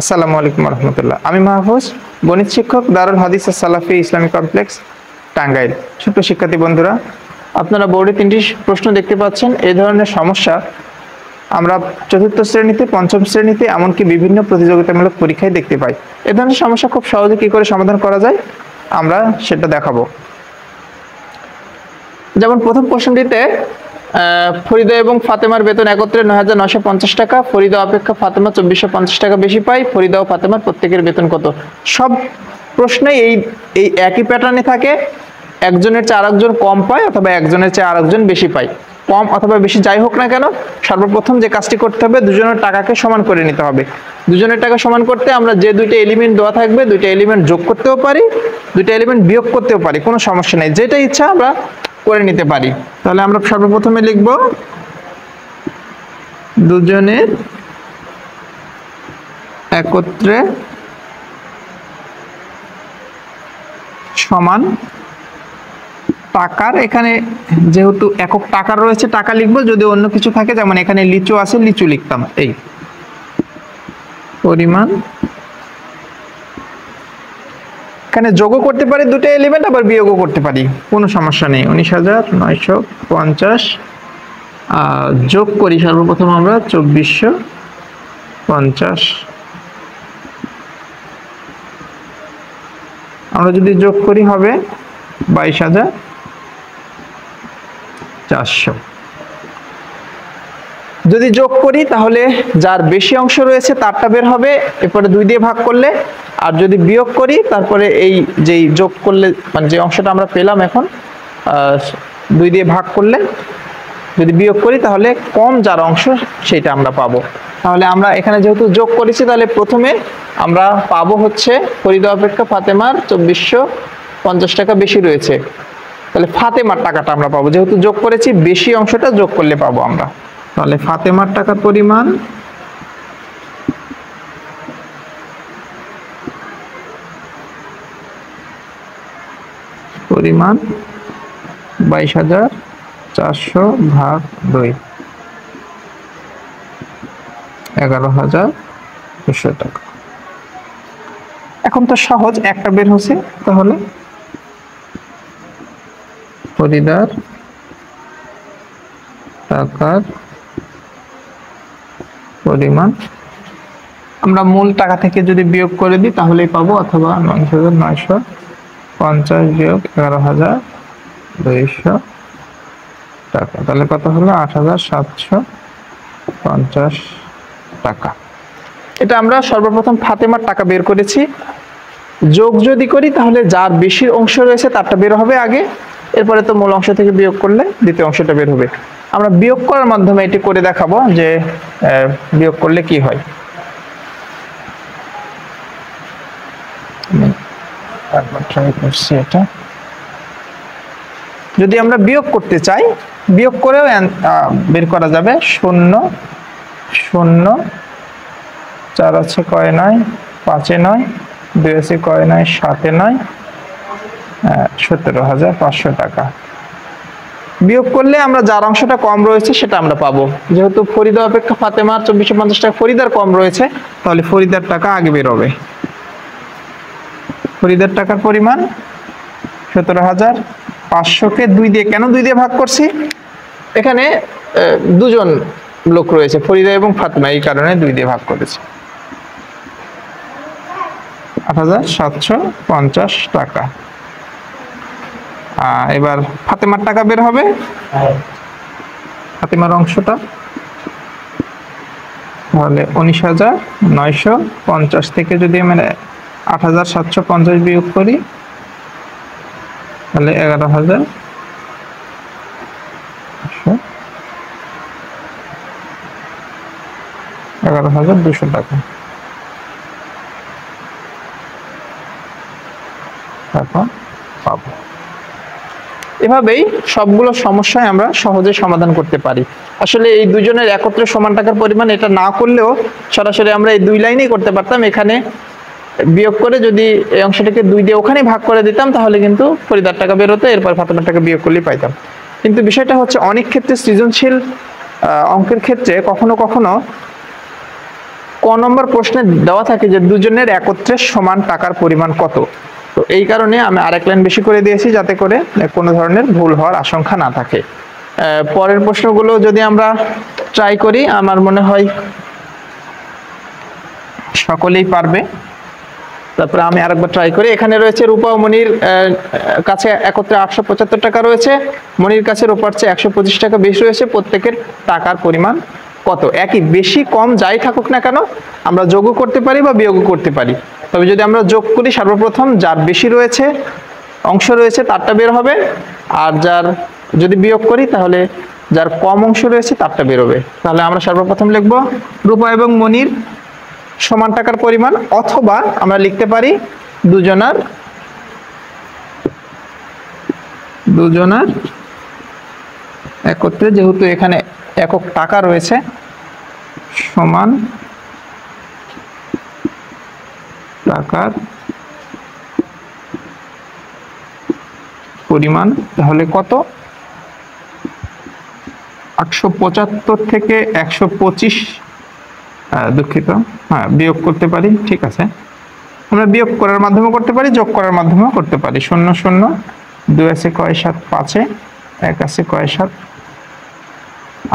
আসসালামু আলাইকুম রহমতুল্লাহ। আমি মাহফুজ, গণিত শিক্ষক, দারুল হাদিস সালাফি ইসলামিক কমপ্লেক্স, টাঙ্গাইল। ছোট্ট শিক্ষার্থী বন্ধুরা, আপনারা বোর্ডে 3টি প্রশ্ন দেখতে পাচ্ছেন। এই ধরনের সমস্যা আমরা চতুর্থ শ্রেণীতে, পঞ্চম শ্রেণীতে, এমনকি বিভিন্ন প্রতিযোগিতামূলক পরীক্ষায় দেখতে পাই। এ ধরনের সমস্যা খুব সহজে কি করে সমাধান করা যায় আমরা সেটা দেখাবো। যেমন প্রথম প্রশ্নটিতে ফরিদা এবং ফাতেমার বেতন একত্রে ৯,৯৫০ টাকা। ফরিদা অপেক্ষা ফাতেমা ২৪৫০ টাকা বেশি পায়। ফরিদা ও ফাতেমার প্রত্যেকের বেতন কত? সব প্রশ্নেই এই একই প্যাটার্নে থাকে। একজনের চেয়ে আরেকজন কম পায় অথবা একজনের চেয়ে আরেকজন বেশি পায়। কম অথবা বেশি যাই হোক না কেন, সর্বপ্রথম যে কাজটি করতে হবে, দুজনের টাকাকে সমান করে নিতে হবে। দুজনের টাকা সমান করতে আমরা যে দুইটা এলিমেন্ট দেওয়া থাকবে, দুইটা এলিমেন্ট যোগ করতেও পারি, দুইটা এলিমেন্ট বিয়োগ করতেও পারি, কোনো সমস্যা নেই। যেটা ইচ্ছা আমরা করে নিতে পারি। তাহলে আমরা সর্বপ্রথমে লিখব দুজনের একত্রে সমান টাকার, এখানে যেহেতু একক টাকার রয়েছে টাকা লিখবো, যদি অন্য কিছু থাকে যেমন এখানে লিচু আছে লিচু লিখতাম। এই পরিমাণ, এখানে যোগও করতে পারি দুটো এলিমেন্ট, আবার বিয়োগও করতে পারি, কোনো সমস্যা নেই। ১৯,৯৫০ যোগ করি সর্বপ্রথম আমরা ২৪৫০। আমরা যদি যোগ করি হবে ২২,৪০০। যদি যোগ করি তাহলে যার বেশি অংশ রয়েছে তারটা বের হবে, এরপরে 2 দিয়ে ভাগ করলে। আর যদি বিয়োগ করি তারপরে এই যেই যোগ করলে মানে যে অংশটা আমরা পেলাম এখন 2 দিয়ে ভাগ করলে যদি বিয়োগ করি তাহলে কম যার অংশ সেটা আমরা পাবো। তাহলে আমরা এখানে যেহেতু যোগ করেছি তাহলে প্রথমে আমরা পাবো হচ্ছে ফরিদা অপেক্ষা ফাতেমার ২৪৫০ টাকা বেশি রয়েছে। তাহলে ফাতেমার টাকাটা আমরা পাবো, যেহেতু যোগ করেছি বেশি অংশটা যোগ করলে পাবো আমরা। তাহলে ফাতেমার টাকার পরিমাণ পরিমাণ ২২,৪০০ ভাগ 2, ১১,২০০ টাকা। এখন তো সহজ, একটা বের হচ্ছে। তাহলে ফরিদার টাকার পরিমাণ আমরা মূল টাকা থেকে যদি বিয়োগ করে দিই তাহলেই পাবো, অথবা ৯,৯৫০ বিয়োগ ১১,২০০ টাকা। তাহলে কত হলো? ৮,৭৫০ টাকা। এটা আমরা সর্বপ্রথম ফাতেমার টাকা বের করেছি। যোগ যদি করি তাহলে যার বেশি অংশ রয়েছে তারটা বের হবে আগে, এরপরে তো মূল অংশ থেকে বিয়োগ করলে দ্বিতীয় অংশটা বের হবে। আমরা বিয়োগ করার মাধ্যমে এটি করে দেখাবো যে বিয়োগ করলে কি হয়। এটা যদি আমরা বিয়োগ করতে চাই, বিয়োগ করেও বের করা যাবে। ০ ০ 4 আছে কয় নয়, 5 এ 9, 2 আছে কয় নয়, 7 এ 9, ১৭,৫০০ টাকা। বিয়োগ করলে আমরা যার অংশটা কম রয়েছে সেটা আমরা পাবো। যেহেতু ফরিদা অপেক্ষা ফাতেমার ২৪৫০ টাকা ফরিদার কম রয়েছে, তাহলে ফরিদার টাকা আগে বের হবে। ফরিদার টাকার পরিমাণ ১৭,৫০০কে 2 দিয়ে, কেন 2 দিয়ে ভাগ করছি? এখানে দুজন লোক রয়েছে, ফরিদা এবং ফাতেমা, এই কারণে 2 দিয়ে ভাগ করেছে। ৮,৭৫০ টাকা। এবার ফাতেমার টাকা বের হবে। ফাতেমার অংশটা তাহলে ১৯,৯৫০ থেকে যদি আমরা ৮,৭৫০ বিয়োগ করি তাহলে ১১,২০০ টাকা পাবো। এভাবেই সবগুলো সমস্যায় আমরা সহজে সমাধান করতে পারি। আসলে এই দুজনের একত্রে সমান টাকার পরিমাণ এটা না করলেও সরাসরি আমরা এই 2 লাইনেই করতে পারতাম। এখানে বিয়োগ করে যদি এই অংশটাকে 2 দিয়ে ওখানে ভাগ করে দিতাম তাহলে কিন্তু ফরিদার টাকা বের হতো, এরপর ফাতেমার টাকা বিয়োগ করলেই পাইতাম। কিন্তু বিষয়টা হচ্ছে অনেক ক্ষেত্রে সৃজনশীল অঙ্কের ক্ষেত্রে কখনো কখনো ক নম্বর প্রশ্নে দেওয়া থাকে যে দুজনের একত্রে সমান টাকার পরিমাণ কত। তো এই কারণে আমি আরেক লাইন বেশি করে দিয়েছি যাতে করে কোনো ধরনের ভুল হওয়ার আশঙ্কা না থাকে। পরের প্রশ্নগুলো যদি আমরা ট্রাই করি, আমার মনে হয় সকলেই পারবে। তারপরে আমি আরেকবার ট্রাই করি। এখানে রয়েছে রূপা ও মনির কাছে একত্রে 875 টাকা রয়েছে, মনির কাছে রূপার চেয়ে 125 টাকা বেশি রয়েছে, প্রত্যেকের টাকার পরিমাণ কত। একই, বেশি কম যাই থাকুক না কেন আমরা যোগও করতে পারি বা বিয়োগও করতে পারি। তবে যদি আমরা যোগ করি, সর্বপ্রথম যার বেশি রয়েছে অংশ রয়েছে তারটা বের হবে, আর যদি বিয়োগ করি তাহলে যার কম অংশ রয়েছে তারটা বেরোবে। তাহলে আমরা সর্বপ্রথম লিখব রূপা এবং মনির সমান টাকার পরিমাণ, অথবা আমরা লিখতে পারি দুজনার একত্রে, যেহেতু এখানে একক টাকা রয়েছে, সমান টাকার পরিমাণ। তাহলে কত? 875 থেকে 125, দুঃখিত, হ্যাঁ বিয়োগ করতে পারি, ঠিক আছে। আমরা বিয়োগ করার মাধ্যমে করতে পারি, যোগ করার মাধ্যমেও করতে পারি। 0 0 2 আছে কয় 7 5, 1 আছে কয় 7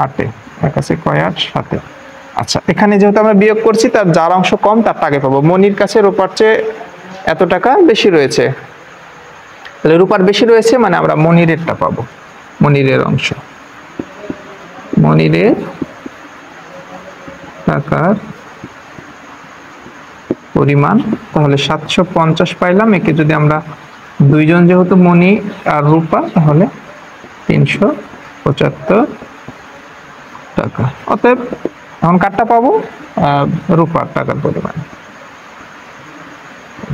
8, 1 আছে কয় 8 7। আচ্ছা, এখানে যেহেতু আমরা বিয়োগ করছি, তার যার অংশ কম তার আগে পাবো। মনির কাছে রূপার চেয়ে এত টাকা বেশি রয়েছে, তাহলে রূপার বেশি রয়েছে মানে আমরা মনিরেরটা পাবো, মনিরের অংশ, মনিরের টাকার পরিমাণ। তাহলে 750 পাইলাম। একে যদি আমরা দুইজন, যেহেতু মনি আর রূপা, তাহলে 375 টাকা। অতএব এখন কারটা পাবো? রূপার টাকার পরিমাণ,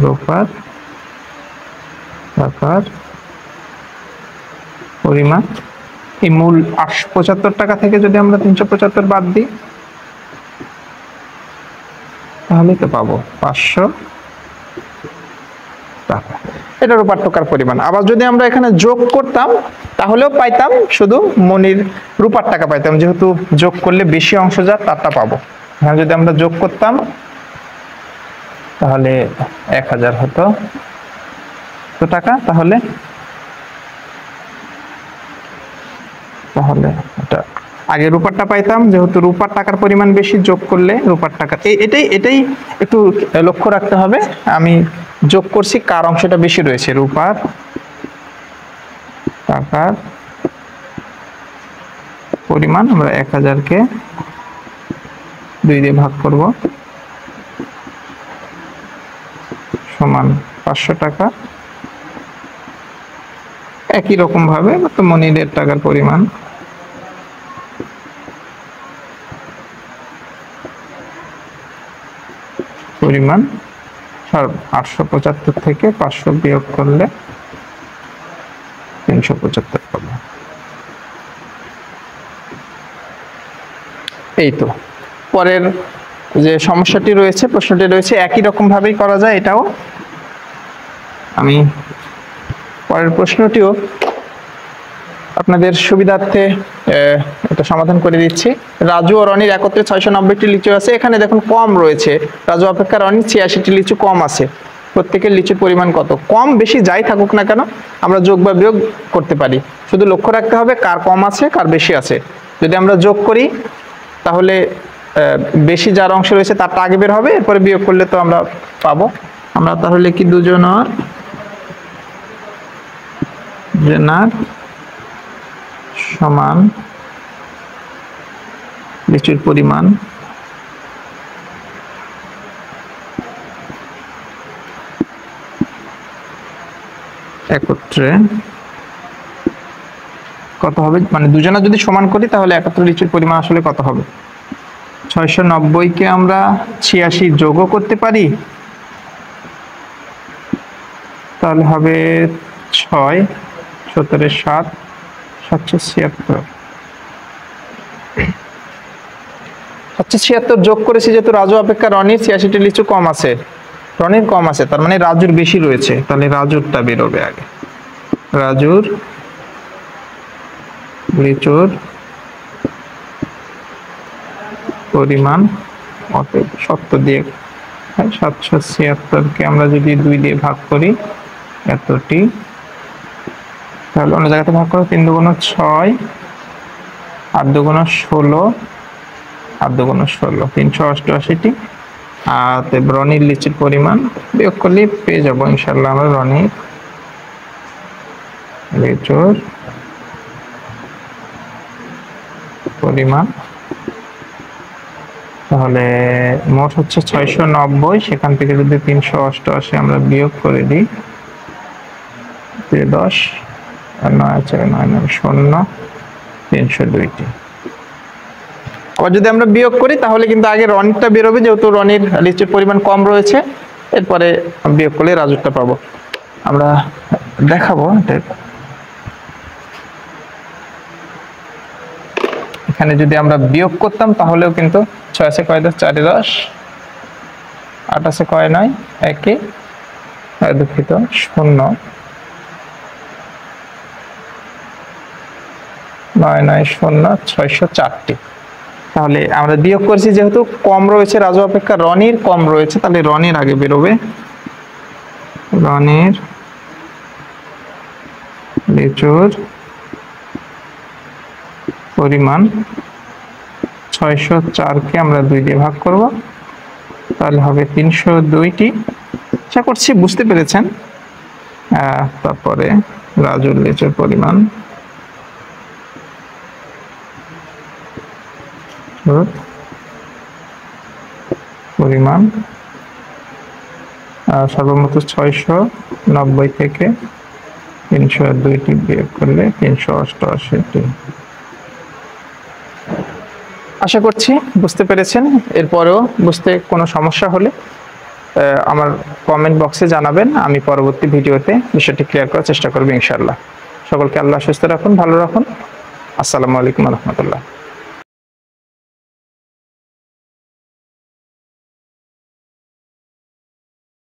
রূপার টাকার পরিমাণ। এই মূল 75 টাকা থেকে যদি আমরা 375 বাদ দিই, তাহলে তো পাবো 500 টাকা। এটা রূপার টাকার পরিমাণ। আবার যদি আমরা এখানে যোগ করতাম তাহলেও পাইতাম, শুধু মনির রূপার টাকা পাইতাম, যেহেতু যোগ করলে বেশি অংশ যার তারটা পাবো। এখানে যদি আমরা যোগ করতাম তাহলে 1000 হতো টাকা। তাহলে এটা আগে রূপারটা পাইতাম, যেহেতু রূপার টাকার পরিমাণ বেশি, যোগ করলে রূপার টাকা। এটাই একটু লক্ষ্য রাখতে হবে। আমি যোগ করছি কার অংশটা বেশি রয়েছে, রূপার টাকার পরিমাণ। আমরা 1000-কে 2 দিয়ে ভাগ করব, সমান 500 টাকা। একই রকম ভাবে মনিরের টাকার পরিমাণ, পরিমাণ 875 থেকে 500 বিয়োগ করলে 375 পাবো। এই তো পরের যে সমস্যাটি রয়েছে, প্রশ্নটি রয়েছে, একই রকম ভাবেই করা যায় এটাও। আমি পরের প্রশ্নটিও আপনাদের সুবিধার্থে এটা সমাধান করে দিচ্ছি। রাজু ও রনির একত্রে 690টি লিচু আছে। এখানে দেখুন কম রয়েছে, রাজু অপেক্ষা রনির 86টি লিচু কম আছে। প্রত্যেকের লিচুর পরিমাণ কত? কম বেশি যাই থাকুক না কেন আমরা যোগ বা বিয়োগ করতে পারি, শুধু লক্ষ্য রাখতে হবে কার কম আছে কার বেশি আছে। যদি আমরা যোগ করি তাহলে বেশি যার অংশ রয়েছে তারটা আগে বের হবে, এরপরে বিয়োগ করলে তো আমরা পাবো। আমরা তাহলে কি দুজনার সমান লিচুর পরিমাণ একত্রে কত হবে, মানে দুজনা যদি সমান করি তাহলে একত্রে লিচুর পরিমাণ আসলে কত হবে। 690-কে আমরা 86 যোগও করতে পারি, তাহলে হবে 6 17 7 776। 776 যোগ করেছি, যেহেতু রাজু অপেক্ষা রনির 86টি লিচু কম আছে, রনির কম আছে, তার মানে রাজুর বেশি রয়েছে। তাহলে রাজুরটা বেরোবে আগে, রাজুর লিচুর পরিমাণ অতএব 70 দিয়ে 776 কে আমরা যদি 2 দিয়ে ভাগ করি এতটি, তাহলে অন্য জায়গাতে ভাগ করো 3 দুগুণ 6, 8 দুগুণ 16, 8 দুগুণ 16, 388টি। আর রনির লিচির পরিমাণ বিয়োগ করলে পেয়ে যাবো ইনশাল্লাহ আমরা রনির লিচুর পরিমাণ। তাহলে মোট হচ্ছে 690, সেখান থেকে যদি 388 আমরা বিয়োগ করে দিই 10 9 4 9 9 0 302টি। আবার যদি আমরা বিয়োগ করি তাহলে কিন্তু আগে রনিরটা বেরোবে, যেহেতু রনির লিচুর পরিমাণ কম রয়েছে, এরপরে বিয়োগ করলে রাজুরটা পাবো। আমরা দেখাবো এখানে যদি আমরা বিয়োগ করতাম তাহলেও কিন্তু 6 আছে কয় 10 4 10, 8 আছে কয় 9 1 দুঃখিত 0 9 9 0 604টি। তাহলে আমরা বিয়োগ করছি যেহেতু কম রয়েছে রাজু অপেক্ষা রনির কম রয়েছে, তাহলে রনির আগে বেরোবে। রনির লিচুর পরিমাণ 604কে আমরা 2 দিয়ে ভাগ করব, তাহলে হবে 302টি। আশা করছি বুঝতে পেরেছেন। তারপরে রাজুর লিচুর পরিমাণ সর্বমোট 690 থেকে 302টি বিয়োগ করলে 388টি। আশা করছি বুঝতে পেরেছেন। এরপরেও বুঝতে কোনো সমস্যা হলে আমার কমেন্ট বক্সে জানাবেন, আমি পরবর্তী ভিডিওতে বিষয়টি ক্লিয়ার করার চেষ্টা করব ইনশাআল্লাহ। সকলকে আল্লাহ সুস্থ রাখুন, ভালো রাখুন। আসসালামু আলাইকুম ওয়া রাহমাতুল্লাহ।